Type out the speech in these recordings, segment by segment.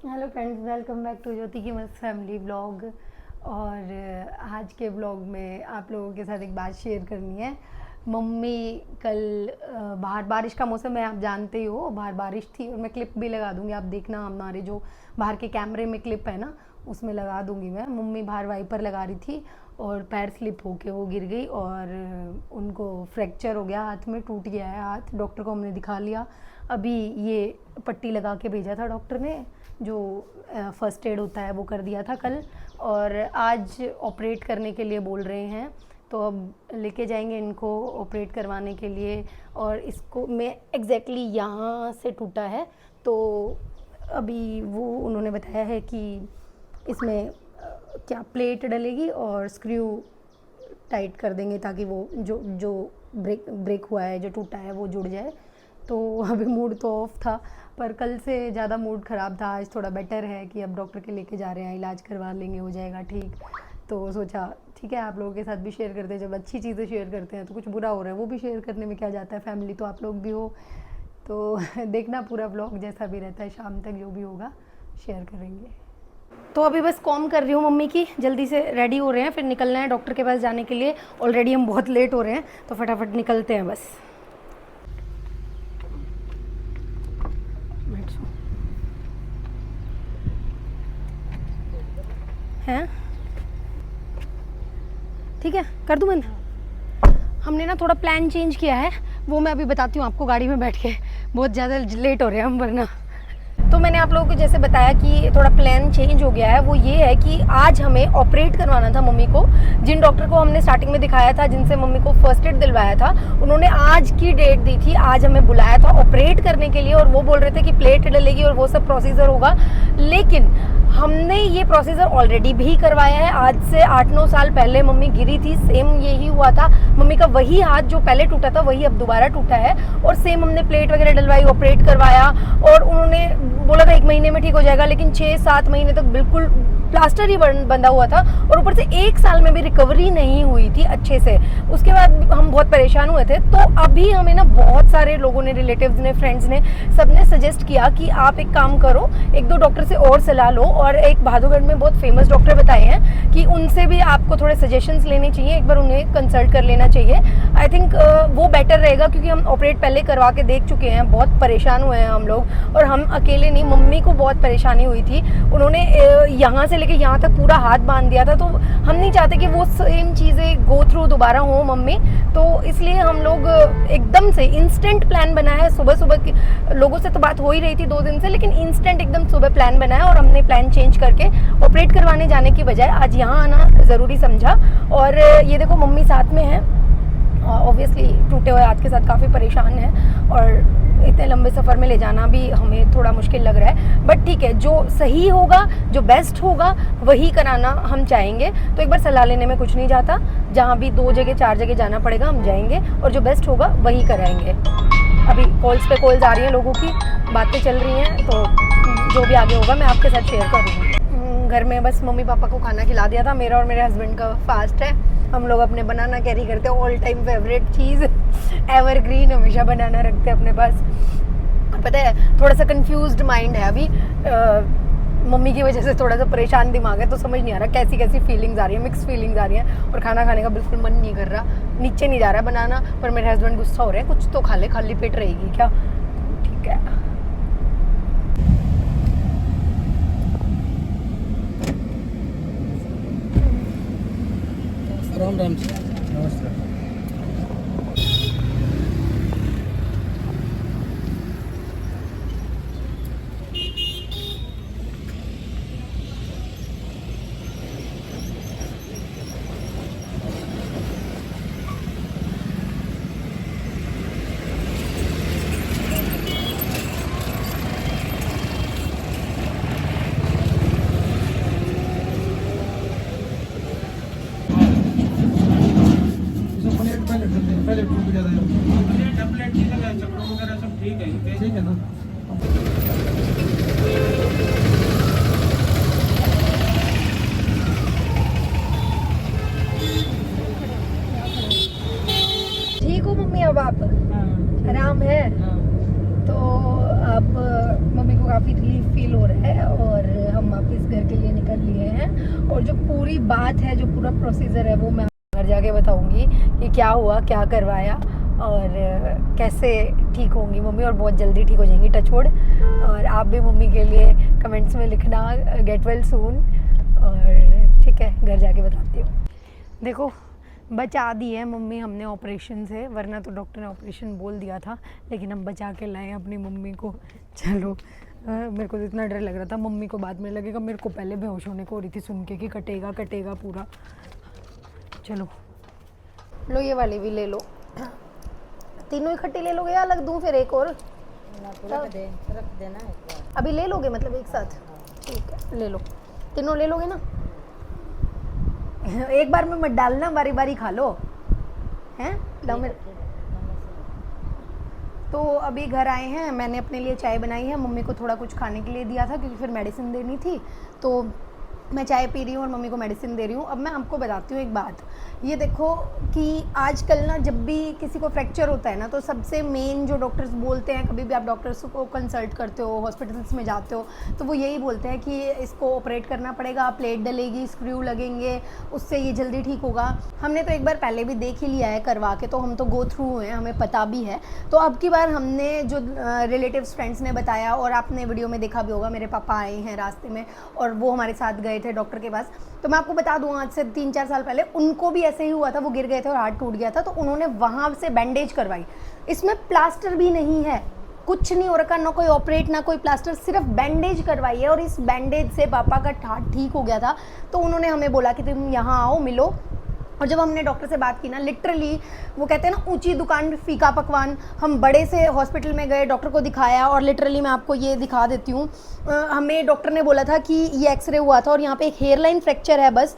Hello friends, welcome back to Jyoti की मस्त family blog. और आज के ब्लॉग में आप लोगों के साथ एक बात शेयर करनी है। मम्मी कल बाहर बारिश का मौसम है, आप जानते ही हो, बाहर बारिश थी और मैं क्लिप भी लगा दूंगी, आप देखना हमारे जो बाहर के कैमरे में क्लिप है ना उसमें लगा दूंगी मैं। मम्मी बाहर वाइपर लगा रही थी और पैर स्लिप होके वो गिर गई और उनको फ्रैक्चर हो गया, हाथ में टूट गया है हाथ। डॉक्टर को हमने दिखा लिया, अभी ये पट्टी लगा के भेजा था डॉक्टर ने, जो फर्स्ट एड होता है वो कर दिया था कल, और आज ऑपरेट करने के लिए बोल रहे हैं। तो अब लेके जाएंगे इनको ऑपरेट करवाने के लिए। और इसको मैं एग्जैक्टली यहाँ से टूटा है, तो अभी वो उन्होंने बताया है कि इसमें क्या प्लेट डलेगी और स्क्रू टाइट कर देंगे ताकि वो जो जो ब्रेक हुआ है, जो टूटा है, वो जुड़ जाए। तो अभी मूड तो ऑफ था, पर कल से ज़्यादा मूड ख़राब था। आज थोड़ा बेटर है कि अब डॉक्टर के लेके जा रहे हैं, इलाज करवा लेंगे, हो जाएगा ठीक। तो सोचा ठीक है आप लोगों के साथ भी शेयर करते हैं, जब अच्छी चीज़ें शेयर करते हैं तो कुछ बुरा हो रहा है वो भी शेयर करने में क्या जाता है, फैमिली तो आप लोग भी हो। तो देखना पूरा ब्लॉग, जैसा भी रहता है शाम तक जो भी होगा शेयर करेंगे। तो अभी बस कॉम कर रही हूँ मम्मी की, जल्दी से रेडी हो रहे हैं, फिर निकलना है डॉक्टर के पास जाने के लिए। ऑलरेडी हम बहुत लेट हो रहे हैं तो फटाफट निकलते हैं बस। हैं ठीक है, कर दूँ बंद। हमने ना थोड़ा प्लान चेंज किया है, वो मैं अभी बताती हूँ आपको गाड़ी में बैठ के, बहुत ज़्यादा लेट हो रहे हैं हम वरना। तो मैंने आप लोगों को जैसे बताया कि थोड़ा प्लान चेंज हो गया है, वो ये है कि आज हमें ऑपरेट करवाना था मम्मी को। जिन डॉक्टर को हमने स्टार्टिंग में दिखाया था, जिनसे मम्मी को फर्स्ट एड दिलवाया था, उन्होंने आज की डेट दी थी, आज हमें बुलाया था ऑपरेट करने के लिए। और वो बोल रहे थे कि प्लेट डलेगी और वो सब प्रोसीजर होगा, लेकिन हमने ये प्रोसीजर ऑलरेडी भी करवाया है। आज से 8-9 साल पहले मम्मी गिरी थी, सेम यही हुआ था। मम्मी का वही हाथ जो पहले टूटा था वही अब दोबारा टूटा है, और सेम हमने प्लेट वगैरह डलवाई, ऑपरेट करवाया, और उन्होंने बोला था 1 महीने में ठीक हो जाएगा, लेकिन 6-7 महीने तक बिल्कुल प्लास्टर ही बंधा हुआ था, और ऊपर से 1 साल में भी रिकवरी नहीं हुई थी अच्छे से। उसके बाद हम बहुत परेशान हुए थे। तो अभी हमें ना बहुत सारे लोगों ने, रिलेटिव्स ने, फ्रेंड्स ने, सबने सजेस्ट किया कि आप एक काम करो, 1-2 डॉक्टर से और सलाह लो, और एक बहादुरगढ़ में बहुत फेमस डॉक्टर बताए हैं कि उनसे भी आपको थोड़े सजेशंस लेने चाहिए, एक बार उन्हें कंसल्ट कर लेना चाहिए। आई थिंक वो बेटर रहेगा, क्योंकि हम ऑपरेट पहले करवा के देख चुके हैं, बहुत परेशान हुए हैं हम लोग, और हम अकेले नहीं, मम्मी को बहुत परेशानी हुई थी। उन्होंने यहाँ से लेके यहाँ तक पूरा हाथ बांध दिया था, तो हम नहीं चाहते कि वो सेम चीज़ें गो थ्रू दोबारा हो मम्मी। तो इसलिए हम लोग एकदम से इंस्टेंट प्लान बनाया है। सुबह सुबह लोगों से तो बात हो ही रही थी 2 दिन से, लेकिन इंस्टेंट एकदम सुबह प्लान बनाया, और हमने प्लान चेंज करके ऑपरेट करवाने जाने की बजाय आज यहाँ आना ज़रूरी समझा। और ये देखो मम्मी साथ में है, ऑब्वियसली टूटे हुए हाथ के साथ काफ़ी परेशान है, और इतने लंबे सफ़र में ले जाना भी हमें थोड़ा मुश्किल लग रहा है। बट ठीक है, जो सही होगा, जो बेस्ट होगा वही कराना हम चाहेंगे। तो एक बार सलाह लेने में कुछ नहीं जाता, जहाँ भी 2 जगह 4 जगह जाना पड़ेगा हम जाएंगे, और जो बेस्ट होगा वही कराएंगे। अभी कॉल्स पे कॉल्स आ रही हैं लोगों की, बातें चल रही हैं, तो जो भी आगे होगा मैं आपके साथ शेयर करूँगी। घर में बस मम्मी पापा को खाना खिला दिया था, मेरा और मेरे हस्बैंड का फास्ट है। हम लोग अपने बनाना कैरी करते हैं, ऑल टाइम फेवरेट चीज़, एवरग्रीन, हमेशा बनाना रखते हैं अपने पास। और पता है थोड़ा सा कंफ्यूज्ड माइंड है अभी, मम्मी की वजह से थोड़ा सा परेशान दिमाग है, तो समझ नहीं आ रहा कैसी कैसी फीलिंग्स आ रही हैं, मिक्स फीलिंग्स आ रही हैं, और खाना खाने का बिल्कुल मन नहीं कर रहा, नीचे नहीं जा रहा बनाना। पर मेरे हस्बैंड गुस्सा हो रहे हैं, कुछ तो खा ले, खाली पेट रहेगी क्या। ठीक है, राम राम जी, नमस्कार। कर लिए हैं और जो पूरी बात है, जो पूरा प्रोसीजर है, वो मैं घर जाके बताऊंगी कि क्या हुआ, क्या करवाया और कैसे ठीक होंगी मम्मी, और बहुत जल्दी ठीक हो जाएंगी, टच वुड। और आप भी मम्मी के लिए कमेंट्स में लिखना गेट वेल सून। और ठीक है, घर जाके बताती हूँ। देखो बचा दी है मम्मी हमने ऑपरेशन से, वरना तो डॉक्टर ने ऑपरेशन बोल दिया था, लेकिन हम बचा के लाए अपनी मम्मी को। चलो मेरे को तो इतना डर लग रहा था मम्मी को बाद में लगेगा, मेरे को पहले बेहोश होने को हो रही थी सुन के कि कटेगा कटेगा पूरा। चलो लो ये वाली भी ले लो, तीनों इकट्ठी ले लोगे या अलग दूं फिर एक और? रख देना अभी ले लोगे मतलब एक साथ? ठीक है ले लो, तीनों ले लोगे ना? एक बार में मत डालना, बारी बारी खा लो हैं। लो मेरे तो अभी घर आए हैं, मैंने अपने लिए चाय बनाई है, मम्मी को थोड़ा कुछ खाने के लिए दिया था क्योंकि फिर मेडिसिन देनी थी, तो मैं चाय पी रही हूँ और मम्मी को मेडिसिन दे रही हूँ। अब मैं आपको बताती हूँ एक बात, ये देखो कि आजकल ना जब भी किसी को फ्रैक्चर होता है ना, तो सबसे मेन जो डॉक्टर्स बोलते हैं, कभी भी आप डॉक्टर्स को कंसल्ट करते हो, हॉस्पिटल्स में जाते हो, तो वो यही बोलते हैं कि इसको ऑपरेट करना पड़ेगा, प्लेट डलेगी, स्क्रू लगेंगे, उससे ये जल्दी ठीक होगा। हमने तो एक बार पहले भी देख ही लिया है करवा के, तो हम तो गो थ्रू हुए हैं, हमें पता भी है। तो अब की बार हमने जो रिलेटिव्स फ्रेंड्स ने बताया, और आपने वीडियो में देखा भी होगा, मेरे पापा आए हैं रास्ते में और वो हमारे साथ गए थे डॉक्टर के पास। तो मैं आपको बता दूं, आज से 3-4 साल पहले उनको भी ऐसे ही हुआ था, वो गिर गए थे और हाथ टूट गया था, तो उन्होंने वहां से बैंडेज करवाई। इसमें प्लास्टर भी नहीं है, कुछ नहीं हो रखा, ना कोई ऑपरेट ना कोई प्लास्टर, सिर्फ बैंडेज करवाई है। और इस बैंडेज से पापा का हाथ ठीक हो गया था। तो उन्होंने हमें बोला कि तुम यहाँ आओ, मिलो। और जब हमने डॉक्टर से बात की ना, लिटरली वो कहते हैं ना, ऊंची दुकान पे फीका पकवान, हम बड़े से हॉस्पिटल में गए, डॉक्टर को दिखाया, और लिटरली मैं आपको ये दिखा देती हूँ, हमें डॉक्टर ने बोला था कि ये एक्सरे हुआ था और यहाँ पे एक हेयर लाइन फ्रैक्चर है बस।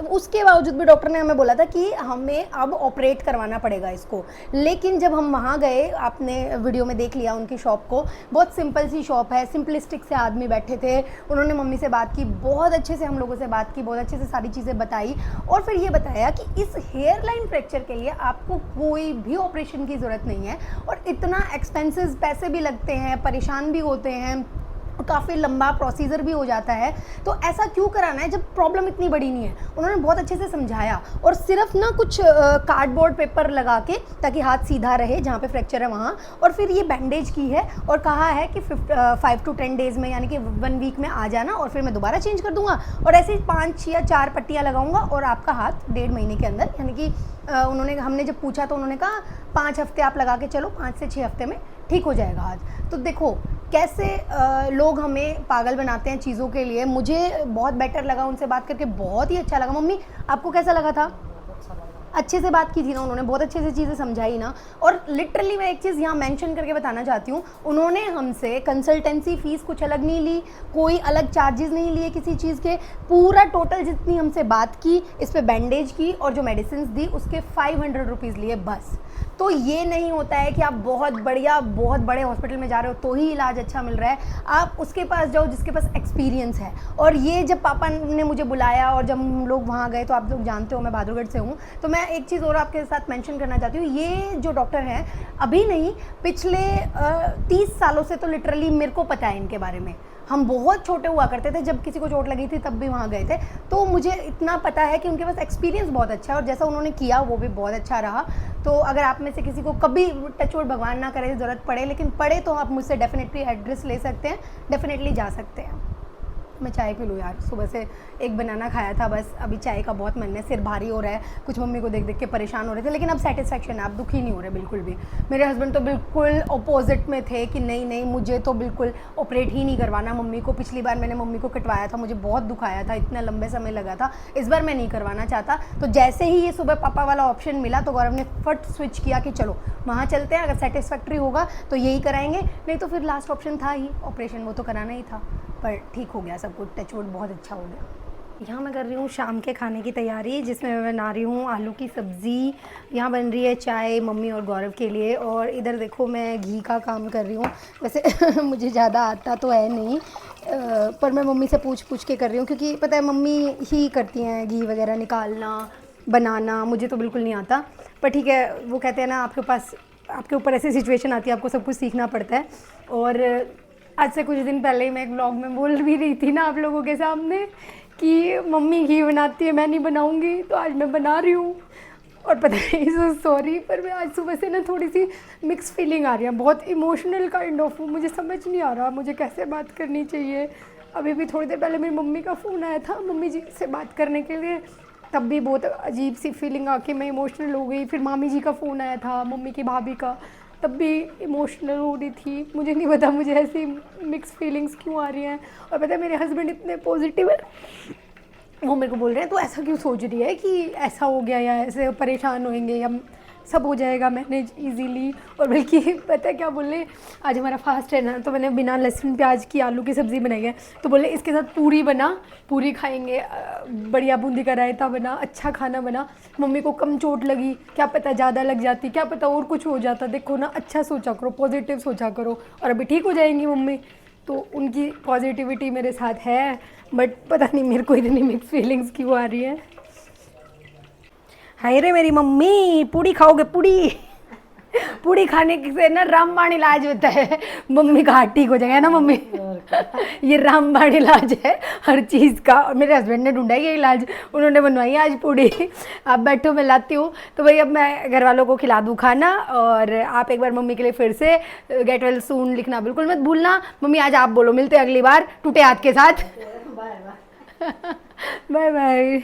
उसके बावजूद भी डॉक्टर ने हमें बोला था कि हमें अब ऑपरेट करवाना पड़ेगा इसको। लेकिन जब हम वहाँ गए, आपने वीडियो में देख लिया उनकी शॉप को, बहुत सिंपल सी शॉप है, सिंपलिस्टिक से आदमी बैठे थे, उन्होंने मम्मी से बात की, बहुत अच्छे से हम लोगों से बात की, बहुत अच्छे से सारी चीज़ें बताई, और फिर ये बताया कि इस हेयर लाइन फ्रैक्चर के लिए आपको कोई भी ऑपरेशन की ज़रूरत नहीं है, और इतना एक्सपेंसिव पैसे भी लगते हैं, परेशान भी होते हैं, काफ़ी लंबा प्रोसीजर भी हो जाता है, तो ऐसा क्यों कराना है जब प्रॉब्लम इतनी बड़ी नहीं है। उन्होंने बहुत अच्छे से समझाया, और सिर्फ ना कुछ कार्डबोर्ड पेपर लगा के, ताकि हाथ सीधा रहे जहाँ पे फ्रैक्चर है वहाँ, और फिर ये बैंडेज की है और कहा है कि 5 to 10 डेज़ में, यानी कि 1 वीक में आ जाना, और फिर मैं दोबारा चेंज कर दूंगा, और ऐसे 5 या 4 पट्टियाँ लगाऊंगा और आपका हाथ 1.5 महीने के अंदर, यानी कि हमने जब पूछा तो उन्होंने कहा 5 हफ्ते आप लगा के चलो, 5 से 6 हफ्ते में ठीक हो जाएगा हाथ। तो देखो कैसे लोग हमें पागल बनाते हैं चीज़ों के लिए। मुझे बहुत बेटर लगा उनसे बात करके, बहुत ही अच्छा लगा। मम्मी आपको कैसा लगा था? अच्छे से बात की थी ना उन्होंने, बहुत अच्छे से चीज़ें समझाई ना। और लिटरली मैं एक चीज़ यहाँ मेंशन करके बताना चाहती हूँ, उन्होंने हमसे कंसल्टेंसी फ़ीस कुछ अलग नहीं ली, कोई अलग चार्जेस नहीं लिए किसी चीज़ के, पूरा टोटल जितनी हमसे बात की, इस पर बैंडेज की और जो मेडिसिन दी उसके 500 रुपीज़ लिए बस। तो ये नहीं होता है कि आप बहुत बड़े हॉस्पिटल में जा रहे हो तो ही इलाज अच्छा मिल रहा है, आप उसके पास जाओ जिसके पास एक्सपीरियंस है। और ये जब पापा ने मुझे बुलाया और जब हम लोग वहाँ गए, तो आप लोग जानते हो मैं बहादुरगढ़ से हूँ, तो मैं एक चीज़ और आपके साथ मेंशन करना चाहती हूँ, ये जो डॉक्टर हैं अभी नहीं, पिछले 30 सालों से तो लिटरली मेरे को पता है इनके बारे में। हम बहुत छोटे हुआ करते थे, जब किसी को चोट लगी थी तब भी वहाँ गए थे, तो मुझे इतना पता है कि उनके पास एक्सपीरियंस बहुत अच्छा है, और जैसा उन्होंने किया वो भी बहुत अच्छा रहा। तो अगर आप में से किसी को कभी टच वुड भगवान ना करे ज़रूरत पड़े, लेकिन पड़े तो आप मुझसे डेफिनेटली एड्रेस ले सकते हैं, डेफिनेटली जा सकते हैं। मैं चाय पी लूँ यार, सुबह से एक बनाना खाया था बस, अभी चाय का बहुत मन है, सिर भारी हो रहा है, कुछ मम्मी को देख देख के परेशान हो रहे थे, लेकिन अब सेटिस्फेक्शन है, आप दुखी नहीं हो रहे बिल्कुल भी। मेरे हस्बैंड तो बिल्कुल अपोजिट में थे कि नहीं मुझे तो बिल्कुल ऑपरेट ही नहीं करवाना मम्मी को। पिछली बार मैंने मम्मी को कटवाया था, मुझे बहुत दुखाया था, इतना लंबे समय लगा था, इस बार मैं नहीं करवाना चाहता। तो जैसे ही ये सुबह पापा वाला ऑप्शन मिला तो गौरव ने फट स्विच किया कि चलो वहाँ चलते हैं, अगर सेटिस्फैक्ट्री होगा तो यही कराएंगे, नहीं तो फिर लास्ट ऑप्शन था ही ऑपरेशन, वो तो कराना ही था, पर ठीक हो गया सब कुछ, टच वुड बहुत अच्छा हो गया। यहाँ मैं कर रही हूँ शाम के खाने की तैयारी, जिसमें मैं बना रही हूँ आलू की सब्ज़ी, यहाँ बन रही है चाय मम्मी और गौरव के लिए, और इधर देखो मैं घी का काम कर रही हूँ। वैसे मुझे ज़्यादा आता तो है नहीं, पर मैं मम्मी से पूछ के कर रही हूँ, क्योंकि पता है मम्मी ही करती हैं घी वगैरह निकालना बनाना, मुझे तो बिल्कुल नहीं आता। पर ठीक है, वो कहते हैं ना आपके ऊपर ऐसी सिचुएशन आती है, आपको सब कुछ सीखना पड़ता है। और आज से कुछ दिन पहले ही मैं एक व्लॉग में बोल भी रही थी ना आप लोगों के सामने कि मम्मी घी बनाती है, मैं नहीं बनाऊंगी, तो आज मैं बना रही हूँ। और पता नहीं, सो सॉरी, पर मैं आज सुबह से ना थोड़ी सी मिक्स फीलिंग आ रही है, बहुत इमोशनल काइंड ऑफ हूँ। मुझे समझ नहीं आ रहा मुझे कैसे बात करनी चाहिए। अभी भी थोड़ी देर पहले मेरी मम्मी का फ़ोन आया था मम्मी जी से बात करने के लिए, तब भी बहुत अजीब सी फीलिंग आके मैं इमोशनल हो गई। फिर मामी जी का फ़ोन आया था, मम्मी की भाभी का, तब भी इमोशनल हो रही थी। मुझे नहीं पता मुझे ऐसी मिक्स फीलिंग्स क्यों आ रही हैं। और पता है मेरे हस्बैंड इतने पॉजिटिव है, वो मेरे को बोल रहे हैं तो ऐसा क्यों सोच रही है कि ऐसा हो गया या ऐसे परेशान होएंगे या सब हो जाएगा मैनेज इजीली। और बल्कि पता है क्या बोले, आज हमारा फास्ट है ना, तो मैंने बिना लहसुन प्याज की आलू की सब्ज़ी बनाई है, तो बोले इसके साथ पूरी बना, पूरी खाएंगे, बढ़िया बूंदी का रायता बना, अच्छा खाना बना। मम्मी को कम चोट लगी, क्या पता ज़्यादा लग जाती, क्या पता और कुछ हो जाता। देखो ना, अच्छा सोचा करो, पॉजिटिव सोचा करो, और अभी ठीक हो जाएंगी मम्मी। तो उनकी पॉजिटिविटी मेरे साथ है, बट पता नहीं मेरे को इतनी मिक्स फीलिंग्स क्यों आ रही है। हाय रे मेरी मम्मी, पूड़ी खाओगे? पूड़ी पूड़ी खाने से ना रामबाण इलाज होता है, मम्मी का हार्ट ठीक हो जाएगा ना मम्मी। ये रामबाण इलाज है हर चीज़ का। और मेरे हस्बैंड ने ढूंढा ये इलाज, उन्होंने बनवाई आज पूड़ी। आप बैठो मैं लाती हूँ। तो भाई अब मैं घर वालों को खिला दूँ खाना, और आप एक बार मम्मी के लिए फिर से गेट वेल सून लिखना बिल्कुल मत भूलना। मम्मी आज आप बोलो, मिलते हैं अगली बार टूटे हाथ के साथ। Bye bye.